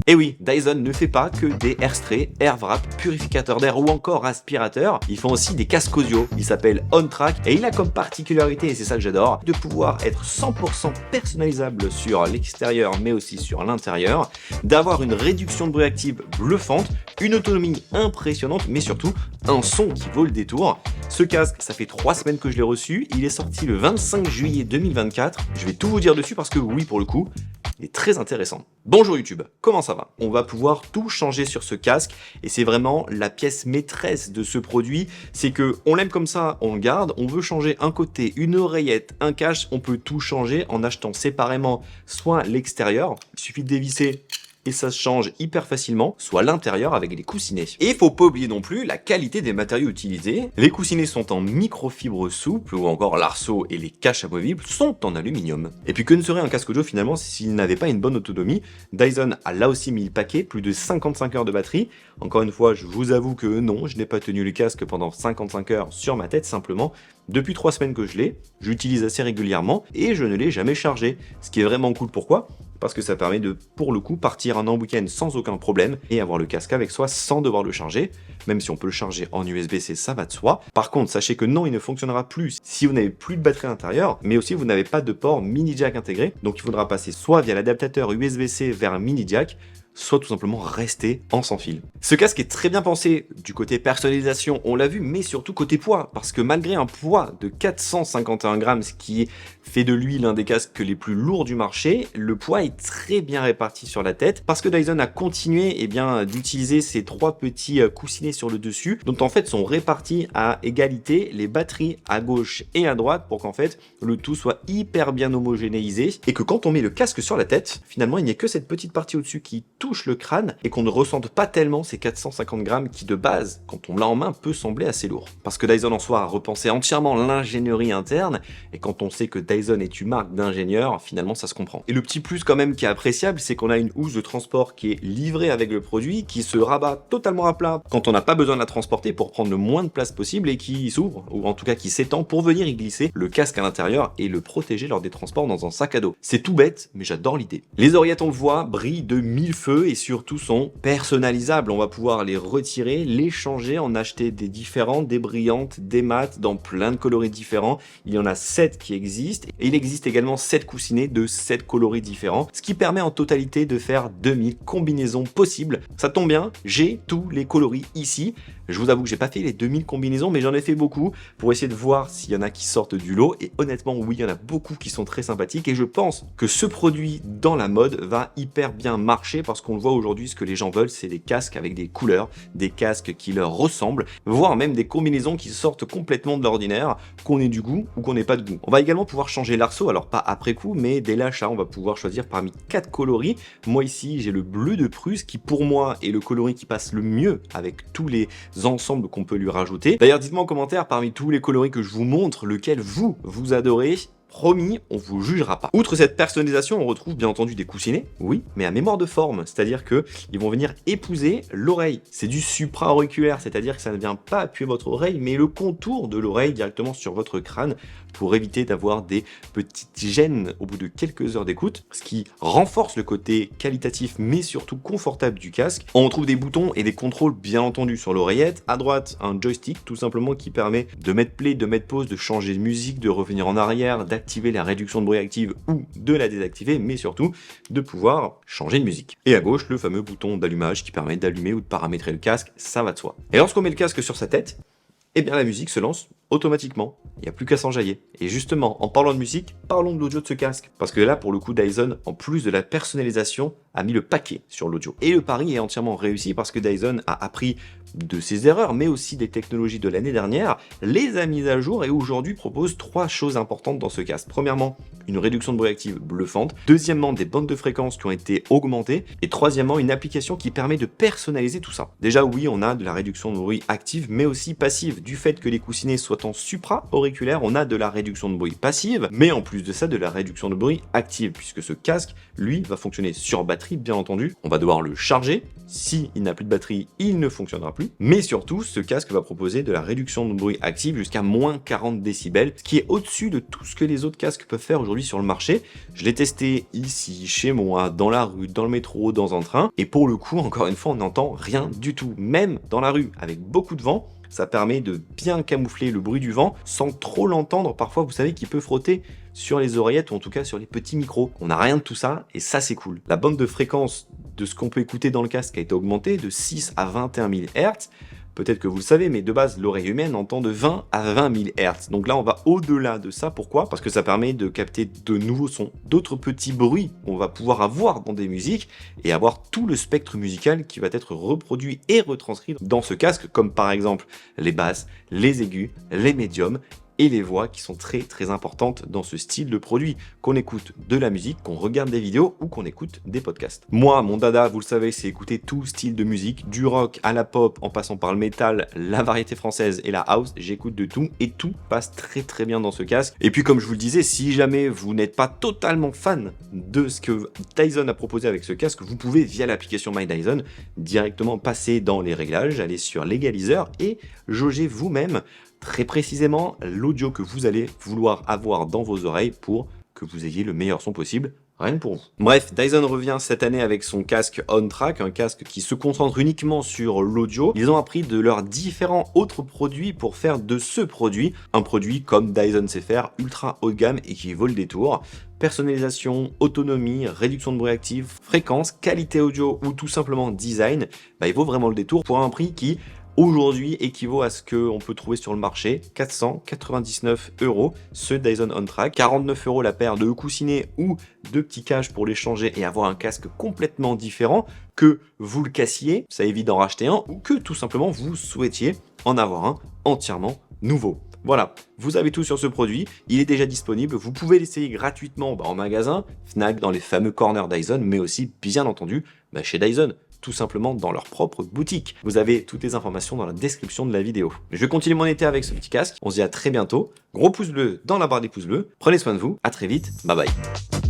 Et oui, Dyson ne fait pas que des airstrays, airwrap, purificateurs d'air ou encore aspirateurs, ils font aussi des casques audio. Il s'appelle OnTrack et il a comme particularité, et c'est ça que j'adore, de pouvoir être 100% personnalisable sur l'extérieur mais aussi sur l'intérieur, d'avoir une réduction de bruit active bluffante, une autonomie impressionnante mais surtout un son qui vaut le détour. Ce casque, ça fait 3 semaines que je l'ai reçu, il est sorti le 25 juillet 2024, je vais tout vous dire dessus parce que oui, pour le coup, il est très intéressant. Bonjour YouTube, comment ça va? On va pouvoir tout changer sur ce casque et c'est vraiment la pièce maîtresse de ce produit, c'est que on l'aime comme ça, on le garde, on veut changer un côté, une oreillette, un cache, on peut tout changer en achetant séparément soit l'extérieur, il suffit de dévisser et ça se change hyper facilement, soit l'intérieur avec les coussinets. Et il faut pas oublier non plus la qualité des matériaux utilisés. Les coussinets sont en microfibre souple ou encore l'arceau et les caches amovibles sont en aluminium. Et puis que ne serait un casque audio finalement s'il n'avait pas une bonne autonomie? Dyson a là aussi mis le paquet, plus de 55 heures de batterie. Encore une fois, je vous avoue que non, je n'ai pas tenu le casque pendant 55 heures sur ma tête simplement. Depuis 3 semaines que je l'ai, j'utilise assez régulièrement et je ne l'ai jamais chargé. Ce qui est vraiment cool, pourquoi? Parce que ça permet de, pour le coup, partir en week-end sans aucun problème et avoir le casque avec soi sans devoir le charger. Même si on peut le charger en USB-C, ça va de soi. Par contre, sachez que non, il ne fonctionnera plus si vous n'avez plus de batterie à l'intérieur, mais aussi vous n'avez pas de port mini jack intégré. Donc il faudra passer soit via l'adaptateur USB-C vers un mini jack, soit tout simplement rester en sans fil. Ce casque est très bien pensé du côté personnalisation, on l'a vu, mais surtout côté poids, parce que malgré un poids de 451 grammes, ce qui fait de lui l'un des casques les plus lourds du marché, le poids est très bien réparti sur la tête, parce que Dyson a continué d'utiliser ces 3 petits coussinets sur le dessus, dont en fait sont répartis à égalité les batteries à gauche et à droite, pour qu'en fait le tout soit hyper bien homogénéisé, et que quand on met le casque sur la tête, finalement il n'y a que cette petite partie au-dessus qui touche le crâne et qu'on ne ressente pas tellement ces 450 grammes qui de base, quand on l'a en main, peut sembler assez lourd. Parce que Dyson en soi a repensé entièrement l'ingénierie interne et quand on sait que Dyson est une marque d'ingénieurs, finalement ça se comprend. Et le petit plus quand même qui est appréciable, c'est qu'on a une housse de transport qui est livrée avec le produit, qui se rabat totalement à plat quand on n'a pas besoin de la transporter pour prendre le moins de place possible et qui s'ouvre, ou en tout cas qui s'étend pour venir y glisser le casque à l'intérieur et le protéger lors des transports dans un sac à dos. C'est tout bête, mais j'adore l'idée. Les oreillettes, on le voit, brillent de 1000 feux et surtout sont personnalisables. On va pouvoir les retirer, les changer, en acheter des différentes, des brillantes, des mates, dans plein de coloris différents. Il y en a 7 qui existent et il existe également 7 coussinets de 7 coloris différents, ce qui permet en totalité de faire 2000 combinaisons possibles. Ça tombe bien, j'ai tous les coloris ici. Je vous avoue que j'ai pas fait les 2000 combinaisons, mais j'en ai fait beaucoup pour essayer de voir s'il y en a qui sortent du lot. Et honnêtement, oui, il y en a beaucoup qui sont très sympathiques. Et je pense que ce produit dans la mode va hyper bien marcher parce qu'on le voit aujourd'hui, ce que les gens veulent, c'est des casques avec des couleurs, des casques qui leur ressemblent, voire même des combinaisons qui sortent complètement de l'ordinaire, qu'on ait du goût ou qu'on n'ait pas de goût. On va également pouvoir changer l'arceau, alors pas après coup, mais dès l'achat, on va pouvoir choisir parmi 4 coloris. Moi ici, j'ai le bleu de Prusse qui pour moi est le coloris qui passe le mieux avec tous les ensembles qu'on peut lui rajouter. D'ailleurs, dites-moi en commentaire parmi tous les coloris que je vous montre, lequel vous adorez. Promis, on vous jugera pas. Outre cette personnalisation, on retrouve bien entendu des coussinets, oui, mais à mémoire de forme, c'est-à-dire que ils vont venir épouser l'oreille. C'est du supra-auriculaire, c'est-à-dire que ça ne vient pas appuyer votre oreille, mais le contour de l'oreille directement sur votre crâne pour éviter d'avoir des petites gênes au bout de quelques heures d'écoute, ce qui renforce le côté qualitatif mais surtout confortable du casque. On retrouve des boutons et des contrôles bien entendu sur l'oreillette. À droite, un joystick tout simplement qui permet de mettre play, de mettre pause, de changer de musique, de revenir en arrière, d'activer la réduction de bruit active ou de la désactiver, mais surtout de pouvoir changer de musique. Et à gauche, le fameux bouton d'allumage qui permet d'allumer ou de paramétrer le casque, ça va de soi. Et lorsqu'on met le casque sur sa tête, eh bien la musique se lance automatiquement, il n'y a plus qu'à s'enjailler. Et justement, en parlant de musique, parlons de l'audio de ce casque. Parce que là, pour le coup, Dyson, en plus de la personnalisation, a mis le paquet sur l'audio. Et le pari est entièrement réussi parce que Dyson a appris de ses erreurs, mais aussi des technologies de l'année dernière, les a mises à jour et aujourd'hui propose 3 choses importantes dans ce casque. Premièrement, une réduction de bruit active bluffante. Deuxièmement, des bandes de fréquences qui ont été augmentées. Et troisièmement, une application qui permet de personnaliser tout ça. Déjà, oui, on a de la réduction de bruit active, mais aussi passive. Du fait que les coussinets soient en supra-auriculaire, on a de la réduction de bruit passive, mais en plus de ça, de la réduction de bruit active, puisque ce casque, lui, va fonctionner sur batterie, bien entendu. On va devoir le charger. Si il n'a plus de batterie, il ne fonctionnera plus plus. Mais surtout, ce casque va proposer de la réduction de bruit active jusqu'à moins 40 décibels, ce qui est au-dessus de tout ce que les autres casques peuvent faire aujourd'hui sur le marché. Je l'ai testé ici, chez moi, dans la rue, dans le métro, dans un train, et pour le coup, encore une fois, on n'entend rien du tout. Même dans la rue, avec beaucoup de vent, ça permet de bien camoufler le bruit du vent sans trop l'entendre. Parfois, vous savez qu'il peut frotter sur les oreillettes ou en tout cas sur les petits micros. On n'a rien de tout ça et ça, c'est cool. La bande de fréquence de ce qu'on peut écouter dans le casque a été augmentée de 6 à 21 000 Hz. Peut-être que vous le savez, mais de base, l'oreille humaine entend de 20 à 20 000 Hz. Donc là, on va au-delà de ça. Pourquoi? Parce que ça permet de capter de nouveaux sons, d'autres petits bruits qu'on va pouvoir avoir dans des musiques et avoir tout le spectre musical qui va être reproduit et retranscrit dans ce casque, comme par exemple les basses, les aigus, les médiums et les voix qui sont très très importantes dans ce style de produit, qu'on écoute de la musique, qu'on regarde des vidéos ou qu'on écoute des podcasts. Moi, mon dada, vous le savez, c'est écouter tout style de musique, du rock à la pop, en passant par le métal, la variété française et la house, j'écoute de tout et tout passe très très bien dans ce casque. Et puis comme je vous le disais, si jamais vous n'êtes pas totalement fan de ce que Dyson a proposé avec ce casque, vous pouvez via l'application My Dyson directement passer dans les réglages, aller sur l'égaliseur et jauger vous-même très précisément l'audio que vous allez vouloir avoir dans vos oreilles pour que vous ayez le meilleur son possible, rien que pour vous. Bref, Dyson revient cette année avec son casque OnTrack, un casque qui se concentre uniquement sur l'audio. Ils ont appris de leurs différents autres produits pour faire de ce produit un produit comme Dyson sait faire, ultra haut de gamme et qui vaut le détour. Personnalisation, autonomie, réduction de bruit actif, fréquence, qualité audio ou tout simplement design, il vaut vraiment le détour pour un prix qui aujourd'hui équivaut à ce qu'on peut trouver sur le marché, 499 €, ce Dyson OnTrack, 49 € la paire de coussinets ou de petits cages pour les changer et avoir un casque complètement différent, que vous le cassiez, ça évite d'en racheter un, ou que tout simplement vous souhaitiez en avoir un entièrement nouveau. Voilà, vous avez tout sur ce produit, il est déjà disponible, vous pouvez l'essayer gratuitement en magasin, Fnac, dans les fameux corners Dyson, mais aussi bien entendu chez Dyson, tout simplement dans leur propre boutique. Vous avez toutes les informations dans la description de la vidéo. Je vais continuer mon été avec ce petit casque, on se dit à très bientôt, gros pouce bleu dans la barre des pouces bleus, prenez soin de vous, à très vite, bye bye.